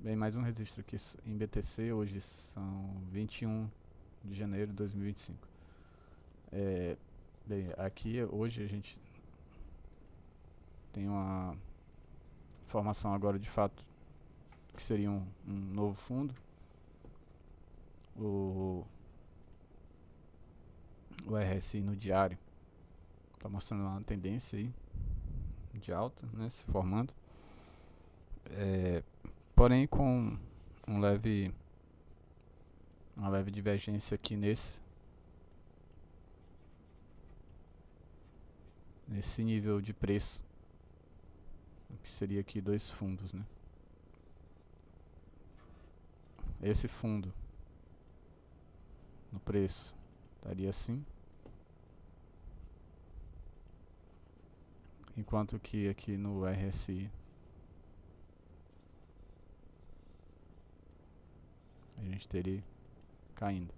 Bem, mais um registro aqui em BTC. Hoje são 21 de janeiro de 2025. Bem, aqui hoje a gente tem uma informação agora de fato que seria um novo fundo. O RSI no diário está mostrando uma tendência aí de alta, né, se formando. Porém com uma leve divergência aqui nesse nível de preço, que seria aqui dois fundos, né? Esse fundo no preço estaria assim, enquanto que aqui no RSI a gente teria caindo.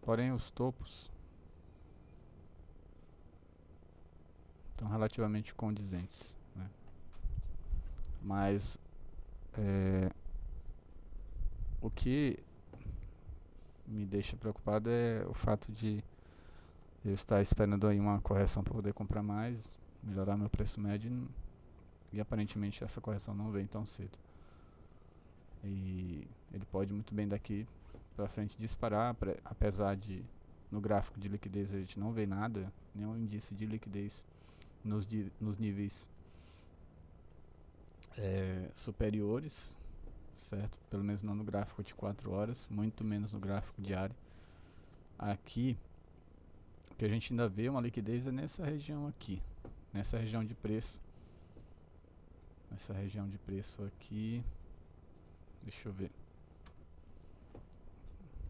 Porém os topos estão relativamente condizentes, né? Mas o que me deixa preocupado é o fato de eu estar esperando aí uma correção para poder comprar mais, melhorar meu preço médio, e aparentemente essa correção não vem tão cedo. E ele pode muito bem daqui para frente disparar, apesar de no gráfico de liquidez a gente não vê nada, nenhum indício de liquidez nos níveis superiores, certo? Pelo menos não no gráfico de 4 horas, muito menos no gráfico diário. Aqui o que a gente ainda vê uma liquidez é nessa região aqui, nessa região de preço. Essa região de preço aqui, deixa eu ver, vou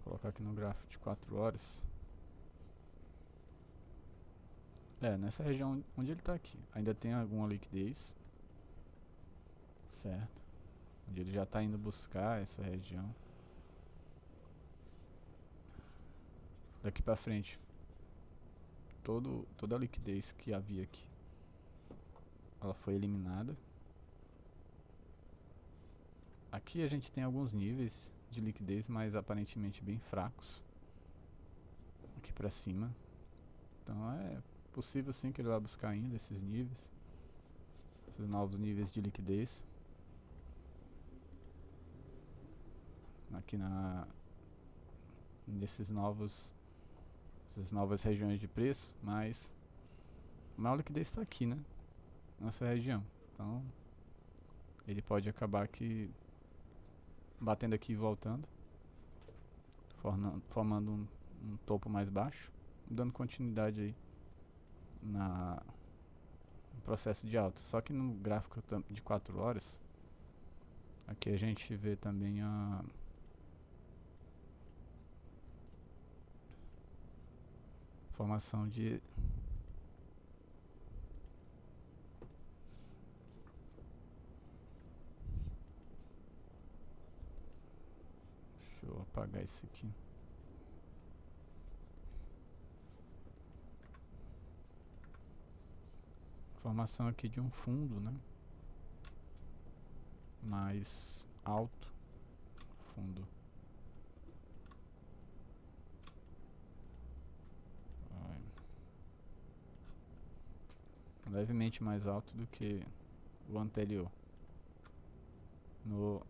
colocar aqui no gráfico de 4 horas. Nessa região onde ele está aqui, ainda tem alguma liquidez, certo? Onde ele já está indo buscar essa região. Daqui para frente, toda a liquidez que havia aqui, ela foi eliminada. Aqui a gente tem alguns níveis de liquidez, mas aparentemente bem fracos aqui para cima. Então é possível sim que ele vá buscar ainda esses níveis, esses novos níveis de liquidez aqui essas novas regiões de preço, mas a maior liquidez está aqui, né, nessa região. Então ele pode acabar aqui batendo aqui e voltando, formando um topo mais baixo, dando continuidade aí no processo de alta. Só que no gráfico de 4 horas, aqui a gente vê também a formação de deixa eu apagar isso aqui. Formação aqui de um fundo, né, mais alto, fundo levemente mais alto do que o anterior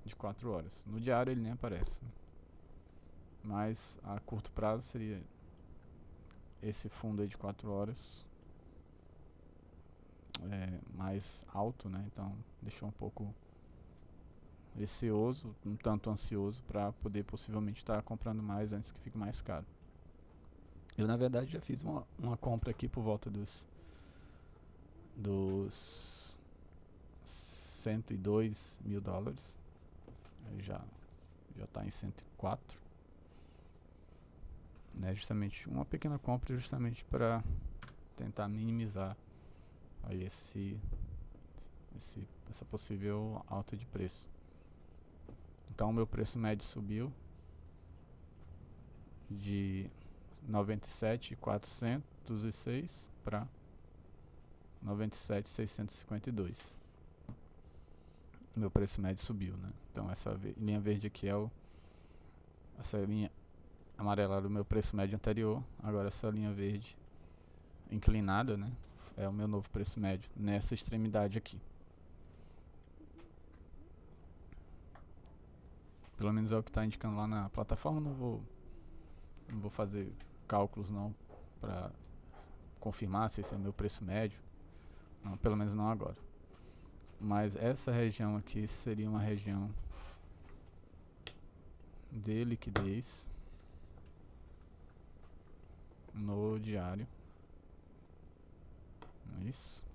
de 4 horas. No diário ele nem aparece, né? Mas a curto prazo seria esse fundo aí de 4 horas mais alto, né? Então deixou um pouco receoso, um tanto ansioso para poder possivelmente estar comprando mais antes que fique mais caro. Eu na verdade já fiz uma compra aqui por volta dos 102 mil dólares. Já está em 104, né? Justamente uma pequena compra justamente para tentar minimizar aí essa possível alta de preço. Então o meu preço médio subiu de 97.406 para 97.652. Meu preço médio subiu, né? Então essa linha verde aqui é essa linha amarela era o meu preço médio anterior. Agora essa linha verde inclinada, né, é o meu novo preço médio nessa extremidade aqui. Pelo menos é o que está indicando lá na plataforma. Não vou fazer cálculos não para confirmar se esse é meu preço médio. Não, pelo menos não agora. Mas essa região aqui seria uma região de liquidez no diário. Isso.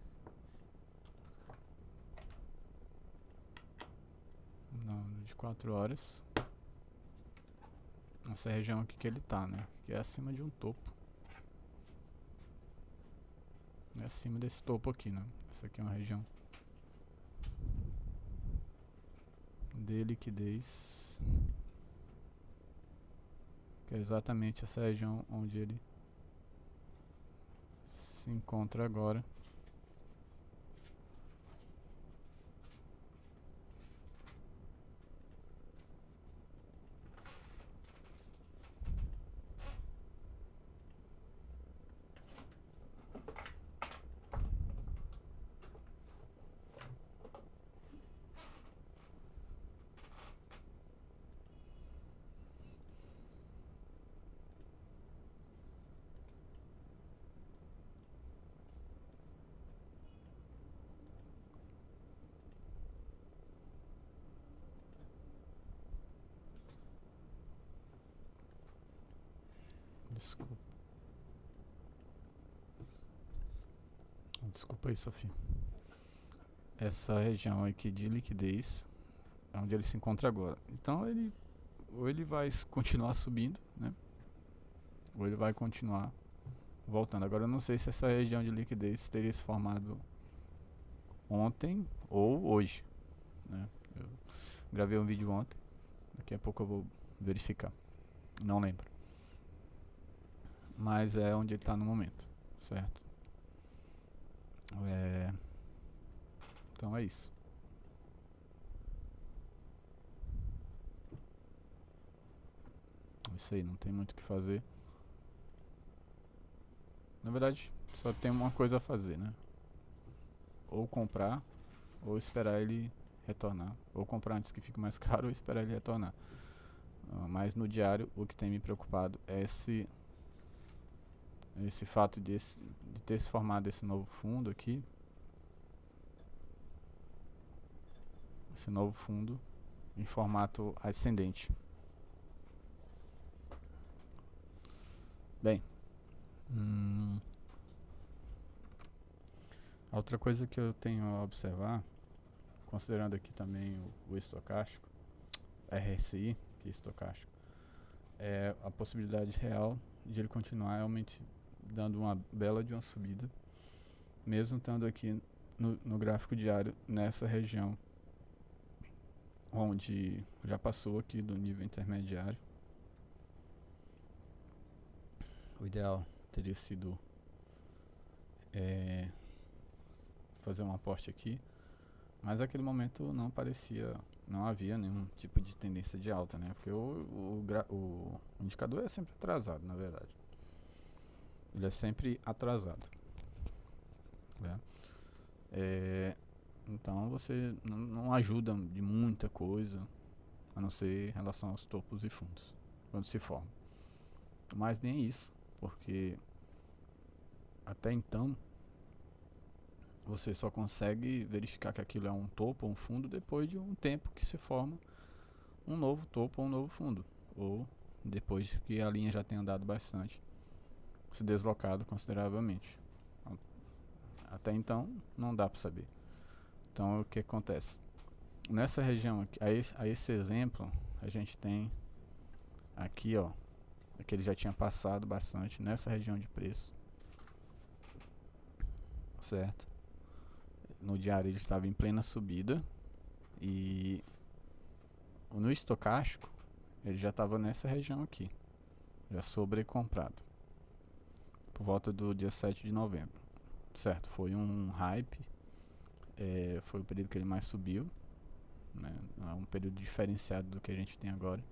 Não, de 4 horas. Essa região aqui que ele tá, né? Que é acima de um topo. É acima desse topo aqui, né? Essa aqui é uma região de liquidez, que é exatamente essa região onde ele se encontra agora. Desculpa aí, Sofia. Essa região aqui de liquidez é onde ele se encontra agora. Então ou ele vai continuar subindo, né? Ou ele vai continuar voltando. Agora eu não sei se essa região de liquidez teria se formado ontem ou hoje, né? Eu gravei um vídeo ontem. Daqui a pouco eu vou verificar. Não lembro. Mas é onde ele está no momento, certo? Então é isso. Isso aí, não tem muito o que fazer. Na verdade, só tem uma coisa a fazer, né? Ou comprar, ou esperar ele retornar. Ou comprar antes que fique mais caro, ou esperar ele retornar. Mas no diário, o que tem me preocupado é esse fato de ter se formado esse novo fundo aqui. Esse novo fundo em formato ascendente. Bem, outra coisa que eu tenho a observar, considerando aqui também o estocástico, RSI, que é estocástico, é a possibilidade real de ele continuar realmente dando uma bela de uma subida, mesmo estando aqui no gráfico diário nessa região onde já passou aqui do nível intermediário. O ideal teria sido fazer um aporte aqui, mas naquele momento não havia nenhum tipo de tendência de alta, né? Porque o indicador é sempre atrasado, na verdade. Ele é sempre atrasado, né? Então você não ajuda de muita coisa, a não ser em relação aos topos e fundos, quando se forma. Mas nem isso, porque até então você só consegue verificar que aquilo é um topo ou um fundo depois de um tempo que se forma um novo topo ou um novo fundo, ou depois que a linha já tenha andado bastante, se deslocado consideravelmente. Até então não dá para saber. Então o que acontece? Nessa região aqui, a esse exemplo, a gente tem aqui, ó, que ele já tinha passado bastante nessa região de preço, certo? No diário ele estava em plena subida e no estocástico ele já estava nessa região aqui, já sobrecomprado, por volta do dia 7 de novembro, certo, foi um hype, foi o período que ele mais subiu, né? É um período diferenciado do que a gente tem agora.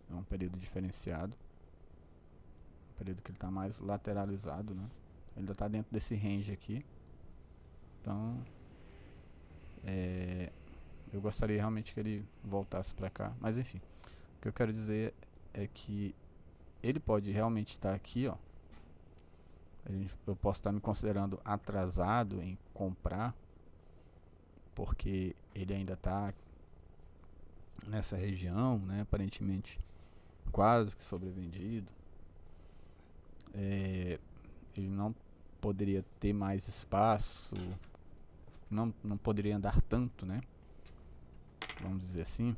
É um período diferenciado, um período que ele está mais lateralizado, né? Ele ainda está dentro desse range aqui. Então, eu gostaria realmente que ele voltasse para cá. Mas enfim, o que eu quero dizer é que ele pode realmente estar aqui, ó. Eu posso estar me considerando atrasado em comprar, porque ele ainda está nessa região, né? Aparentemente quase que sobrevendido. Ele não poderia ter mais espaço, não poderia andar tanto, né? Vamos dizer assim,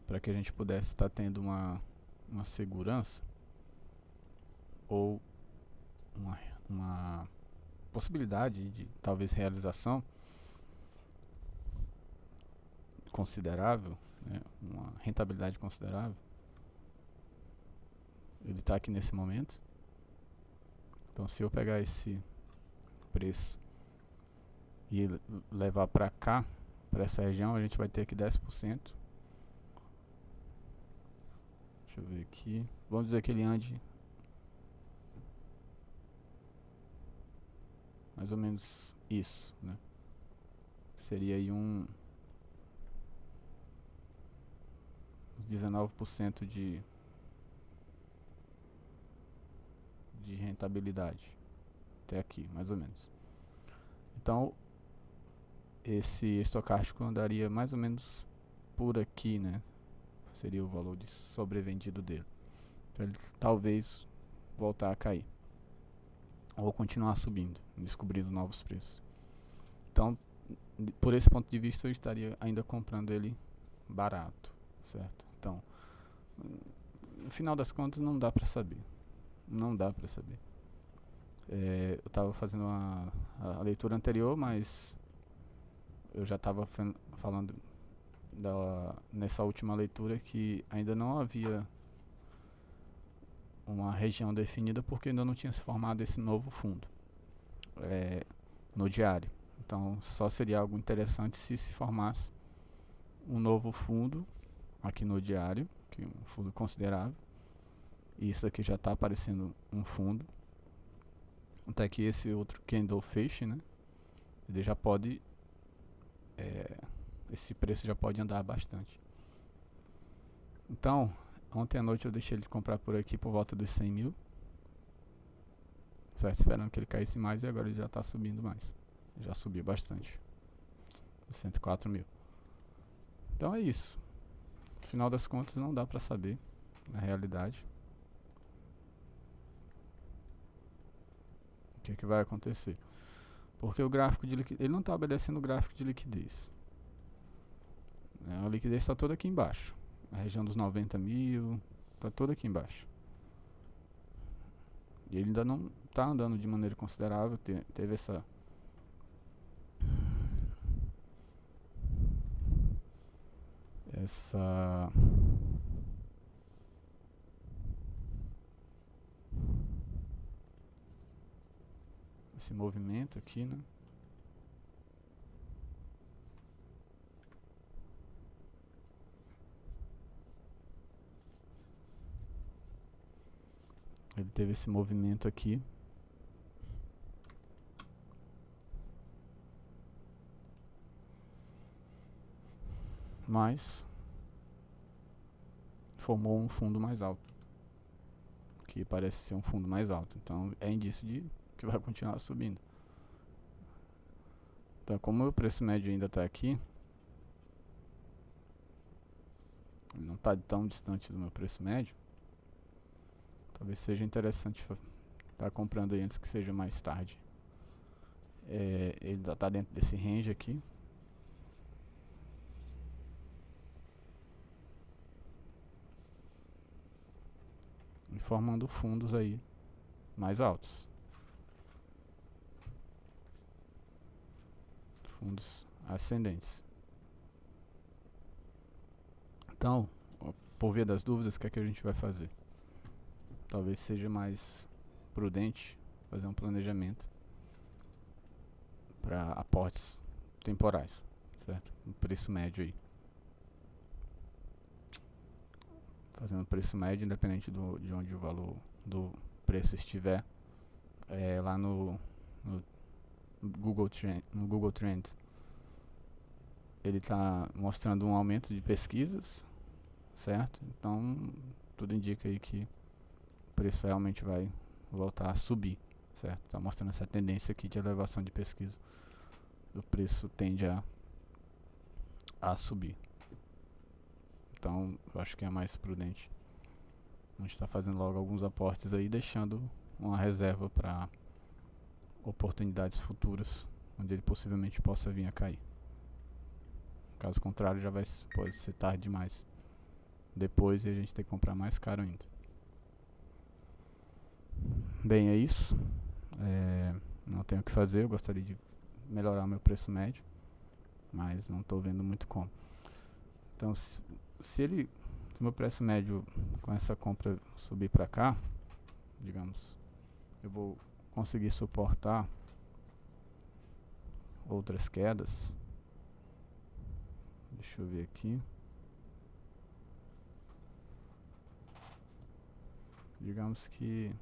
para que a gente pudesse estar tendo uma segurança ou uma possibilidade de talvez realização considerável, né? Uma rentabilidade considerável. Ele está aqui nesse momento. Então, se eu pegar esse preço e levar para cá, para essa região, a gente vai ter aqui 10%. Deixa eu ver aqui. Vamos dizer que ele ande mais ou menos isso, né? Seria aí uns 19% de rentabilidade. Até aqui, mais ou menos. Então, esse estocástico andaria mais ou menos por aqui, né? Seria o valor de sobrevendido dele. Para ele talvez voltar a cair. Ou continuar subindo, descobrindo novos preços. Então, por esse ponto de vista, eu estaria ainda comprando ele barato, certo? Então, no final das contas, não dá para saber. Não dá para saber. Eu estava fazendo a leitura anterior, mas eu já estava falando nessa última leitura que ainda não havia uma região definida porque ainda não tinha se formado esse novo fundo no diário. Então só seria algo interessante se formasse um novo fundo aqui no diário, que é um fundo considerável. E isso aqui já está aparecendo um fundo. Até que esse outro candle feche, né? Ele já pode esse preço já pode andar bastante. Então, ontem à noite eu deixei ele comprar por aqui por volta dos 100 mil, certo? Esperando que ele caísse mais, e agora ele já está subindo mais. Já subiu bastante, 104 mil. Então é isso. No final das contas não dá para saber, na realidade, o que vai acontecer. Porque o gráfico de liquidez, ele não está obedecendo o gráfico de liquidez. A liquidez está toda aqui embaixo. A região dos 90 mil está toda aqui embaixo. E ele ainda não está andando de maneira considerável. Teve esse movimento aqui, né? Ele teve esse movimento aqui. Mas formou um fundo mais alto, que parece ser um fundo mais alto. Então é indício de que vai continuar subindo. Então, como o preço médio ainda está aqui, ele não está tão distante do meu preço médio, talvez seja interessante estar comprando aí antes que seja mais tarde. Ele está dentro desse range aqui. E formando fundos aí mais altos. Fundos ascendentes. Então, por via das dúvidas, o que é que a gente vai fazer? talvez seja mais prudente fazer um planejamento para aportes temporais, certo? Um preço médio aí. Fazendo preço médio, independente de onde o valor do preço estiver, lá no Google Trends, ele está mostrando um aumento de pesquisas, certo? Então, tudo indica aí que o preço realmente vai voltar a subir, certo? Está mostrando essa tendência aqui de elevação de pesquisa. O preço tende a subir. Então, eu acho que é mais prudente a gente está fazendo logo alguns aportes aí, deixando uma reserva para oportunidades futuras, onde ele possivelmente possa vir a cair. Caso contrário, pode ser tarde demais. Depois a gente tem que comprar mais caro ainda. Bem, é isso. Não tenho o que fazer, eu gostaria de melhorar o meu preço médio, mas não estou vendo muito como. Então, se o meu preço médio com essa compra subir para cá, digamos, eu vou conseguir suportar outras quedas. Deixa eu ver aqui. Digamos que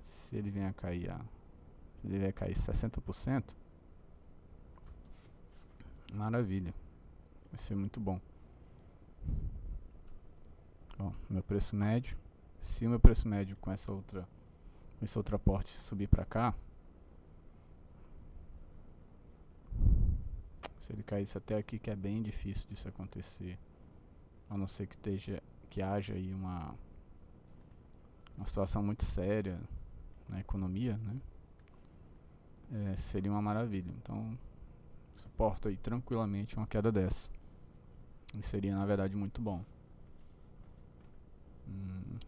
se ele vier a cair 60%, maravilha, vai ser muito bom. Ó, meu preço médio, se o meu preço médio com esse outro aporte subir para cá, se ele caísse até aqui, que é bem difícil disso acontecer, a não ser que haja aí uma situação muito séria na economia, né? Seria uma maravilha. Então, suporto aí tranquilamente uma queda dessa. E seria, na verdade, muito bom.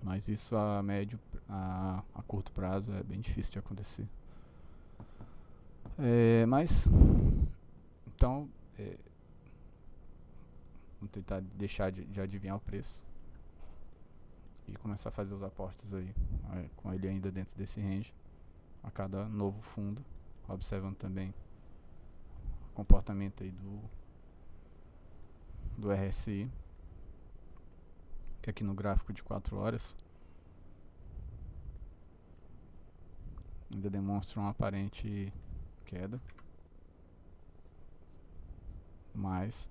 Mas isso a curto prazo é bem difícil de acontecer. Mas, então, vamos tentar deixar de adivinhar o preço e começar a fazer os aportes aí, com ele ainda dentro desse range, a cada novo fundo, observando também o comportamento aí do RSI, que aqui no gráfico de 4 horas ainda demonstra uma aparente queda, mas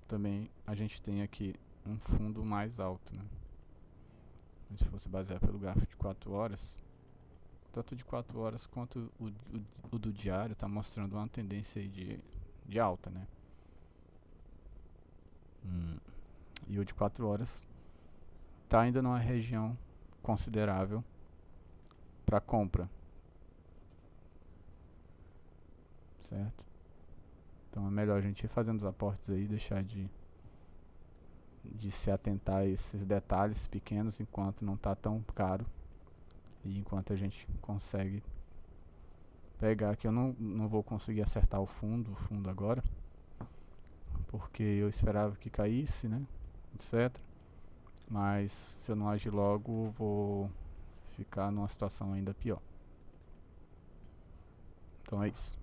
também a gente tem aqui um fundo mais alto, né? Se fosse basear pelo gráfico de 4 horas, tanto de 4 horas quanto o do diário está mostrando uma tendência aí de alta, né? E o de 4 horas está ainda numa região considerável para compra, certo? Então é melhor a gente ir fazendo os aportes aí, deixar de se atentar a esses detalhes pequenos enquanto não está tão caro e enquanto a gente consegue pegar, que eu não vou conseguir acertar o fundo agora, porque eu esperava que caísse, né, etc. Mas se eu não agir logo, vou ficar numa situação ainda pior. Então é isso.